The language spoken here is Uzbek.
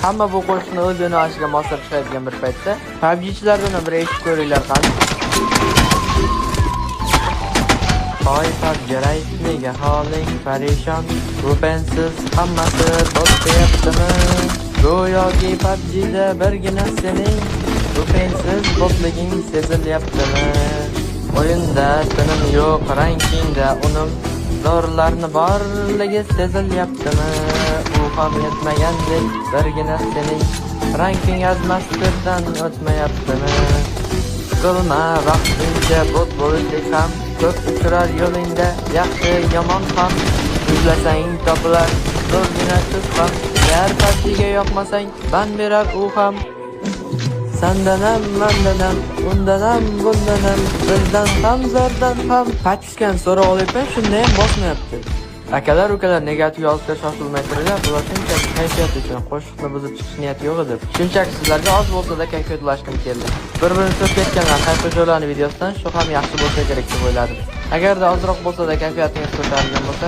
Hamma bu qo'shiqni o'z yo'nalishiga moslashtiradigan bir paytda PUBG'chilardan biri eshitib ko'ringlar qani. Hoy PUBG rais, nega holing parishon? Rupensiz hammasi bo'lyaptimi? Go'yoki PUBG'da birgina sening rupensiz botliging sezilyaptimi? O'yinda tinim yo'q, rankingda unum zorlarni borligi sezilyaptimi? U ham yetmagandek birgina sening ranking azmastirdan o'tmayaptimi? Qilma vaqtincha bot bo'lishlik ham ko'p uchrar yo'lingda, yaxshi yomon ham izlasang topilar zo'rgina siz ham. Agar PUBG'ga yoqmasang ban berar u ham. Sandanam, mandanam, undanam, bundanam, bizdan ham zo'rdan ham. Pachkan so'ra olyapman, shunda ham bosmayapti. Akalar, ukalar, negativ yozishga shoshilmay turinglar. Bular shunchaki kayfiyat uchun, qo'shiqni buzib chiqish niyati yo'q edi. Shunchaki sizlarga oz bo'lsa-da kayfiyat ulashkim keldi. Bir-birini so'rab ketganlar qayqo'sho'larning videosidan shu ham yaxshi bo'lsa kerak deb o'yladim. Agarda ozroq bo'lsa-da kayfiyatingiz ko'tarilgan bo'lsa,